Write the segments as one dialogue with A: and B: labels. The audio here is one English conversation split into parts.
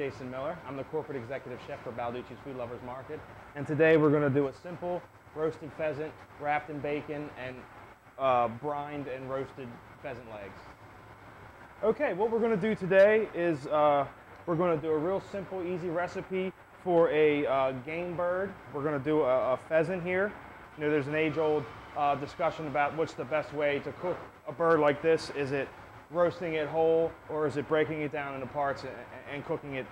A: Jason Miller. I'm the corporate executive chef for Balducci's Food Lovers Market. And today we're going to do a simple roasted pheasant wrapped in bacon and brined and roasted pheasant legs. Okay, what we're going to do today is we're going to do a real simple, easy recipe for a game bird. We're going to do a pheasant here. You know, there's an age-old discussion about what's the best way to cook a bird like this. Is it roasting it whole, or is it breaking it down into parts and cooking it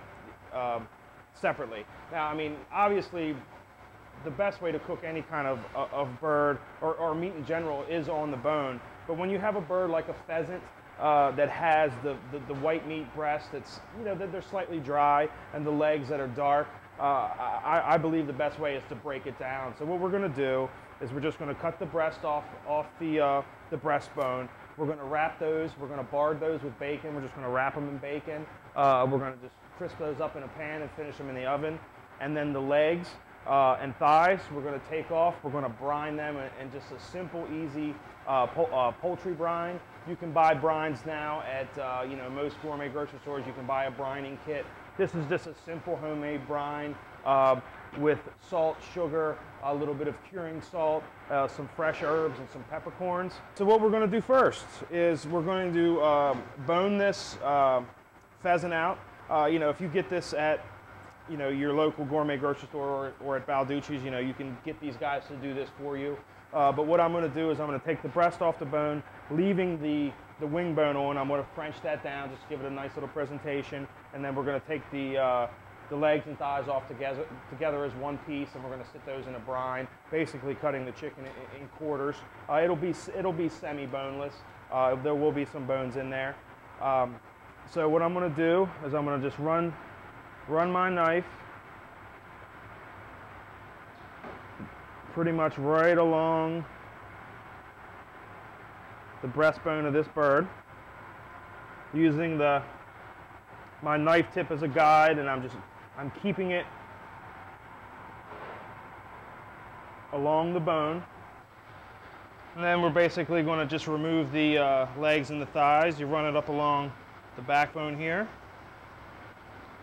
A: separately? Now, I mean, obviously, the best way to cook any kind of bird or meat in general is on the bone. But when you have a bird like a pheasant that has the white meat breast that's, you know, that they're slightly dry, and the legs that are dark, I believe the best way is to break it down. So what we're going to do is we're just going to cut the breast off the breastbone. We're going to wrap those. We're going to bard those with bacon. We're just going to wrap them in bacon. We're going to just crisp those up in a pan and finish them in the oven. And then the legs and thighs, we're going to take off. We're going to brine them in just a simple, easy poultry brine. You can buy brines now at you know, most gourmet grocery stores. You can buy a brining kit. This is just a simple homemade brine with salt, sugar, a little bit of curing salt, some fresh herbs, and some peppercorns. So what we're going to do first is we're going to bone this pheasant out. You know, if you get this at, you know, your local gourmet grocery store or at Balducci's, you know, you can get these guys to do this for you. But what I'm going to do is I'm going to take the breast off the bone, leaving the wing bone on. I'm going to French that down, just give it a nice little presentation, and then we're going to take the legs and thighs off together as one piece, and we're going to sit those in a brine, basically cutting the chicken in quarters. It'll be semi-boneless. There will be some bones in there. So what I'm going to do is I'm going to just run my knife pretty much right along the breastbone of this bird, using my knife tip as a guide, and I'm keeping it along the bone. And then we're basically going to just remove the legs and the thighs. You run it up along the backbone here.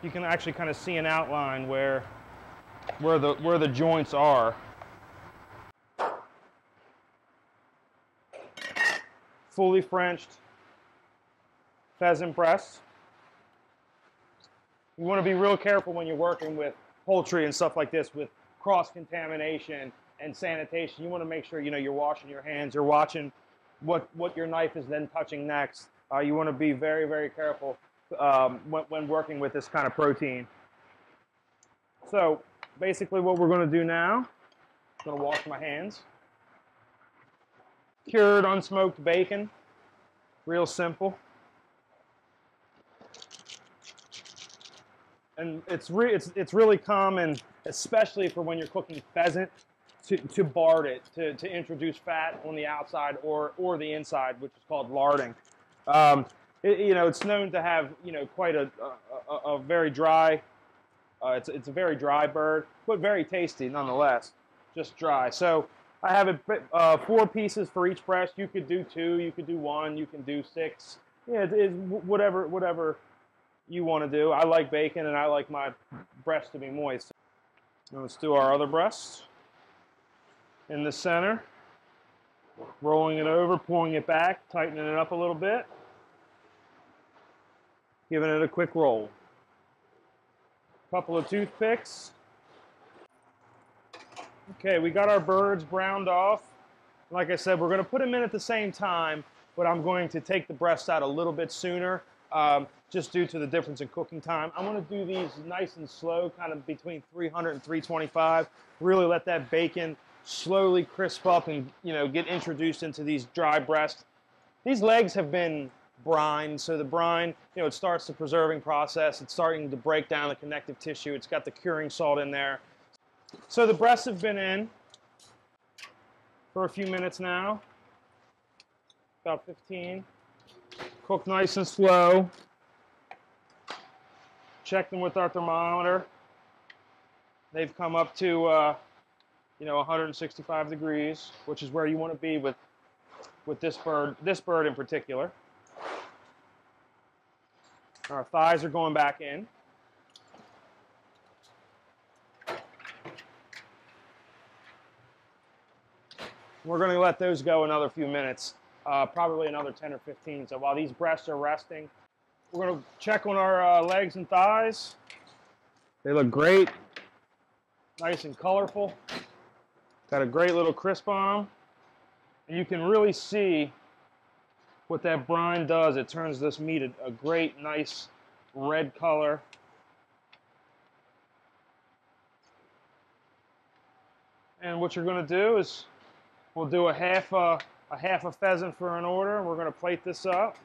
A: You can actually kind of see an outline where the joints are. Fully Frenched pheasant breast. You want to be real careful when you're working with poultry and stuff like this, with cross-contamination and sanitation. You want to make sure, you know, you're washing your hands, you're watching what your knife is then touching next. You want to be very, very careful when working with this kind of protein. So basically what we're going to do now, I'm going to wash my hands. Cured, unsmoked bacon, real simple. And it's really common, especially for when you're cooking pheasant, to bard it, to introduce fat on the outside or the inside, which is called larding. You know, it's known to have, you know, quite a very dry. It's a very dry bird, but very tasty nonetheless. Just dry. So I have it 4 pieces for each breast. You could do 2, you could do 1, you can do 6. Yeah, it's whatever you want to do. I like bacon, and I like my breast to be moist. Now let's do our other breast. In the center, rolling it over, pulling it back, tightening it up a little bit, giving it a quick roll. Couple of toothpicks. Okay, we got our birds browned off. Like I said, we're going to put them in at the same time, but I'm going to take the breast out a little bit sooner, just due to the difference in cooking time. I'm going to do these nice and slow, kind of between 300 and 325. Really let that bacon slowly crisp up and, you know, get introduced into these dry breasts. These legs have been brined, so the brine, you know, it starts the preserving process. It's starting to break down the connective tissue. It's got the curing salt in there. So the breasts have been in for a few minutes now, about 15. Cook nice and slow. Check them with our thermometer. They've come up to, you know, 165 degrees, which is where you want to be with this bird in particular. Our thighs are going back in. We're going to let those go another few minutes, probably another 10 or 15. So while these breasts are resting, we're going to check on our legs and thighs. They look great, nice and colorful. Got a great little crisp on them. And you can really see what that brine does. It turns this meat a great, nice red color. And what you're going to do is we'll do a half a pheasant for an order. We're going to plate this up.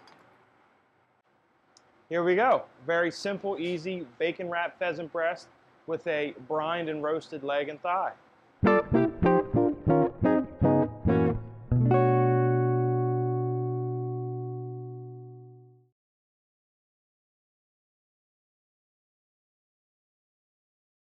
A: Here we go. Very simple, easy bacon wrapped pheasant breast with a brined and roasted leg and thigh.